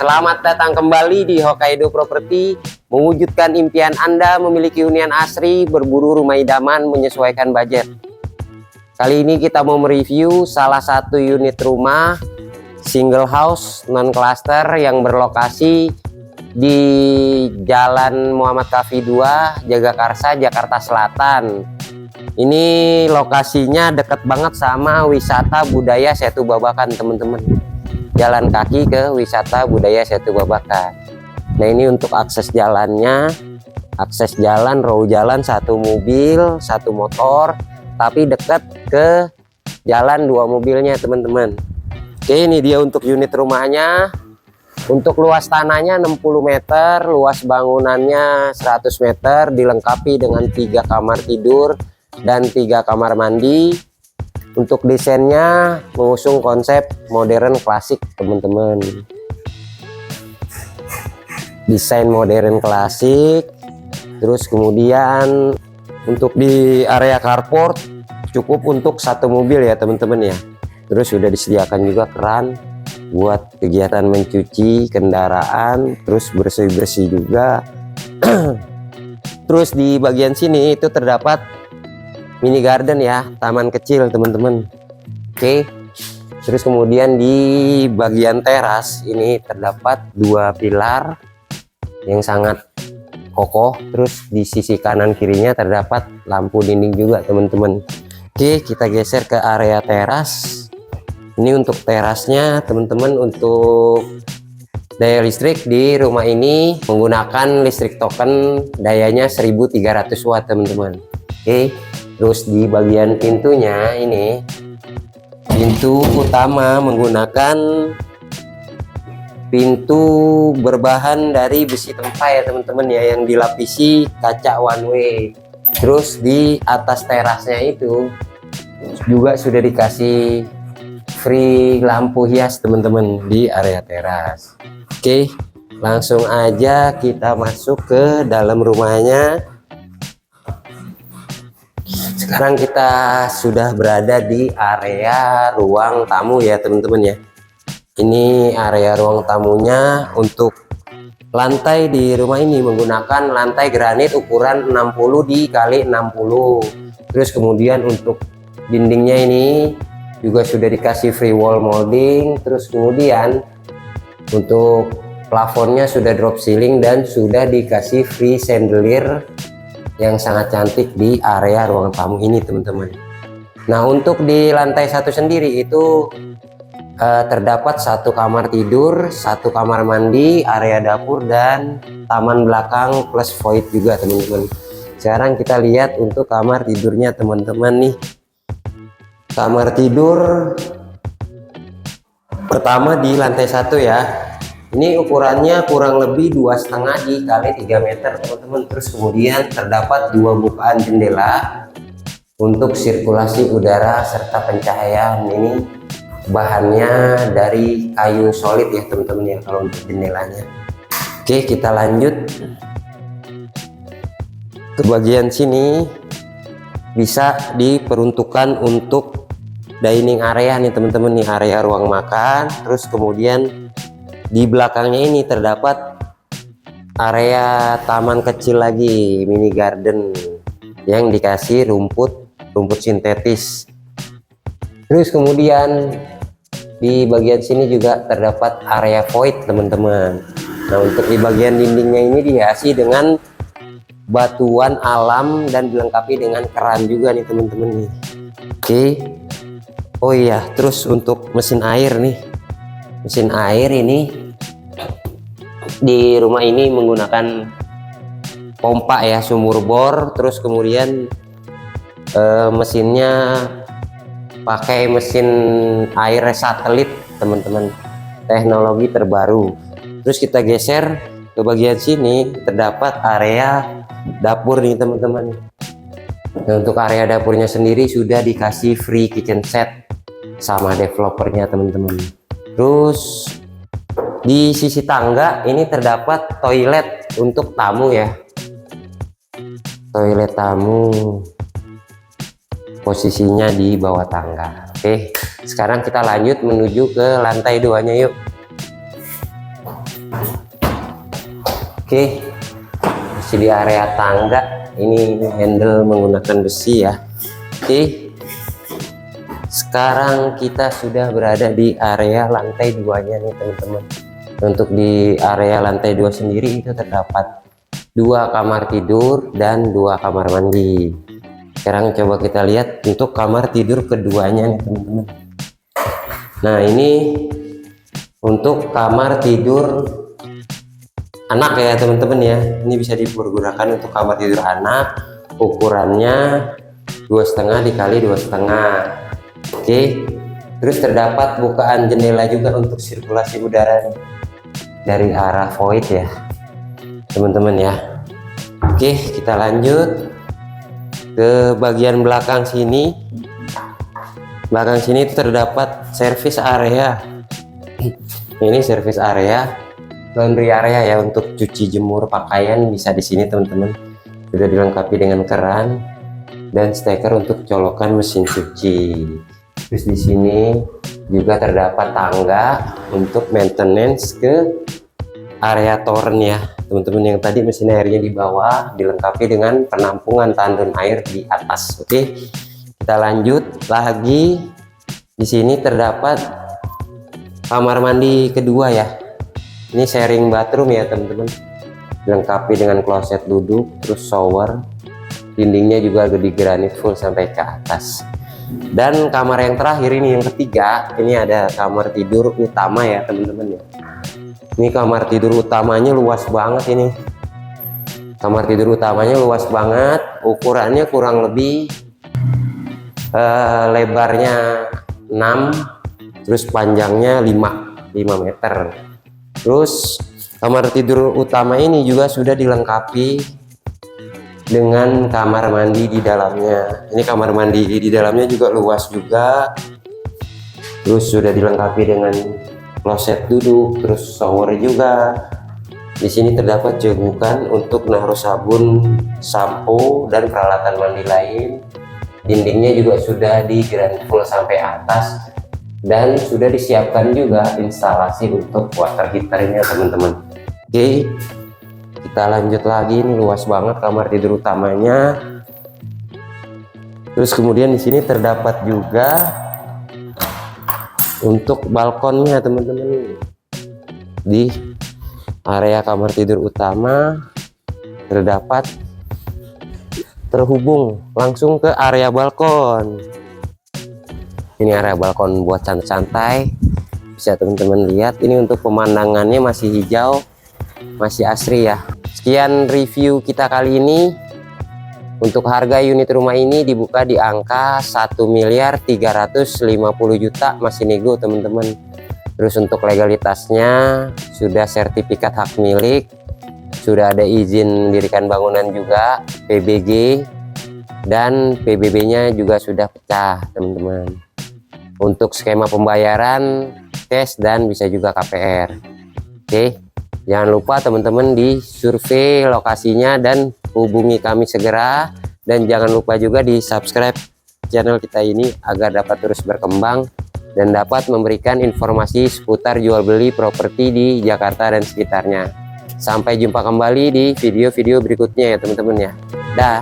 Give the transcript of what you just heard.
Selamat datang kembali di Hokkaido Property, mewujudkan impian Anda memiliki hunian asri, berburu rumah idaman, menyesuaikan budget. Kali ini kita mau mereview salah satu unit rumah single house non cluster yang berlokasi di Jalan Muhammad Kafi 2, Jagakarsa, Jakarta Selatan. Ini lokasinya dekat banget sama wisata budaya Setu Babakan, teman-teman. Jalan kaki ke wisata budaya Setu Babakan. Nah, ini untuk akses jalannya, akses jalan, row jalan, satu mobil, satu motor, tapi dekat ke jalan dua mobilnya, teman-teman. Oke, ini dia untuk unit rumahnya. Untuk luas tanahnya 60 meter, luas bangunannya 100 meter, dilengkapi dengan 3 kamar tidur dan 3 kamar mandi. Untuk desainnya mengusung konsep modern klasik, teman-teman. Desain modern klasik. Terus kemudian untuk di area carport cukup untuk satu mobil ya, teman-teman ya. Terus sudah disediakan juga keran buat kegiatan mencuci kendaraan, terus bersih-bersih juga. Terus di bagian sini itu terdapat mini garden ya, taman kecil, teman-teman. Oke. Terus kemudian di bagian teras ini terdapat 2 pilar yang sangat kokoh. Terus di sisi kanan kirinya terdapat lampu dinding juga, teman-teman. Oke, kita geser ke area teras. Ini untuk terasnya, teman-teman. Untuk daya listrik di rumah ini menggunakan listrik token, dayanya 1300 watt, teman-teman. Oke. Terus di bagian pintunya ini, pintu utama menggunakan pintu berbahan dari besi tempa ya, teman-teman ya, yang dilapisi kaca one way. Terus di atas terasnya itu juga sudah dikasih free lampu hias, teman-teman, di area teras. Oke, langsung aja kita masuk ke dalam rumahnya. Sekarang kita sudah berada di area ruang tamu ya, teman-teman ya. Ini area ruang tamunya. Untuk lantai di rumah ini menggunakan lantai granit ukuran 60 dikali 60. Terus kemudian untuk dindingnya ini juga sudah dikasih free wall molding. Terus kemudian untuk plafonnya sudah drop ceiling dan sudah dikasih free chandelier yang sangat cantik di area ruang tamu ini, teman-teman. Nah, untuk di lantai 1 sendiri itu terdapat 1 kamar tidur, 1 kamar mandi, area dapur, dan taman belakang plus void juga, teman-teman. Sekarang kita lihat untuk kamar tidurnya, teman-teman nih. Kamar tidur pertama di lantai 1 ya. Ini ukurannya kurang lebih 2,5 dikali 3 meter, teman-teman. Terus kemudian terdapat 2 bukaan jendela untuk sirkulasi udara serta pencahayaan. Ini bahannya dari kayu solid ya, teman-teman ya, kalau untuk jendelanya. Oke, kita lanjut ke bagian sini. Bisa diperuntukkan untuk dining area nih, teman-teman nih, area ruang makan. Terus kemudian di belakangnya ini terdapat area taman kecil lagi, mini garden yang dikasih rumput sintetis. Terus kemudian di bagian sini juga terdapat area void, teman-teman. Nah, untuk di bagian dindingnya ini dihiasi dengan batuan alam dan dilengkapi dengan keran juga nih, teman-teman nih. Oke. Oh iya, terus untuk mesin air nih. Mesin air ini di rumah ini menggunakan pompa ya, sumur bor. Terus kemudian mesinnya pakai mesin air satelit, teman-teman, teknologi terbaru. Terus kita geser ke bagian sini, terdapat area dapur nih, teman-teman. Nah, untuk area dapurnya sendiri sudah dikasih free kitchen set sama developernya, teman-teman. Terus di sisi tangga ini terdapat toilet untuk tamu ya. Toilet tamu posisinya di bawah tangga. Oke, sekarang kita lanjut menuju ke lantai 2-nya yuk. Oke, masih di area tangga. Ini handle menggunakan besi ya. Oke, sekarang kita sudah berada di area lantai 2-nya nih teman-teman. Untuk di area lantai 2 sendiri itu terdapat 2 kamar tidur dan 2 kamar mandi. Sekarang coba kita lihat untuk kamar tidur keduanya nih teman-teman. Nah, ini untuk kamar tidur anak ya teman-teman ya. Ini bisa dipergunakan untuk kamar tidur anak. Ukurannya 2,5 dikali 2,5. Oke, terus terdapat bukaan jendela juga untuk sirkulasi udara nih, dari arah void ya teman-teman ya. Oke, kita lanjut ke bagian belakang sini. Belakang sini terdapat service area. Ini service area, laundry area ya, untuk cuci jemur pakaian bisa di sini teman-teman. Sudah dilengkapi dengan keran dan steker untuk colokan mesin cuci. Terus di sini juga terdapat tangga untuk maintenance ke area toren ya teman-teman. Yang tadi mesin airnya di bawah, dilengkapi dengan penampungan tandon air di atas. Oke, kita lanjut lagi. Di sini terdapat kamar mandi kedua ya. Ini sharing bathroom ya teman-teman, dilengkapi dengan kloset duduk, terus shower. Dindingnya juga di granit full sampai ke atas. Dan kamar yang terakhir ini, yang ketiga, ini ada kamar tidur utama ya teman-teman ya. Ini kamar tidur utamanya luas banget ini. Kamar tidur utamanya luas banget, ukurannya kurang lebih lebarnya 6, terus panjangnya 5 meter. Terus kamar tidur utama ini juga sudah dilengkapi dengan kamar mandi di dalamnya. Ini kamar mandi di dalamnya juga luas juga. Terus sudah dilengkapi dengan kloset duduk, terus shower juga. Di sini terdapat cegukan untuk naruh sabun, sampo, dan peralatan mandi lain. Dindingnya juga sudah di granit full sampai atas, dan sudah disiapkan juga instalasi untuk water heaternya teman-teman. Oke, kita lanjut lagi. Ini luas banget kamar tidur utamanya. Terus kemudian di sini terdapat juga untuk balkonnya teman-teman. Di area kamar tidur utama terdapat terhubung langsung ke area balkon. Ini area balkon buat santai-santai, bisa teman-teman lihat. Ini untuk pemandangannya masih hijau, masih asri ya. Sekian review kita kali ini. Untuk harga unit rumah ini dibuka di angka 1.350.000.000, masih nego teman-teman. Terus untuk legalitasnya sudah sertifikat hak milik, sudah ada izin mendirikan bangunan juga, PBG, dan PBB-nya juga sudah pecah teman-teman. Untuk skema pembayaran cash dan bisa juga KPR. Oke, jangan lupa teman-teman di survei lokasinya dan hubungi kami segera. Dan jangan lupa juga di subscribe channel kita ini agar dapat terus berkembang dan dapat memberikan informasi seputar jual beli properti di Jakarta dan sekitarnya. Sampai jumpa kembali di video-video berikutnya ya teman-teman ya. Dah.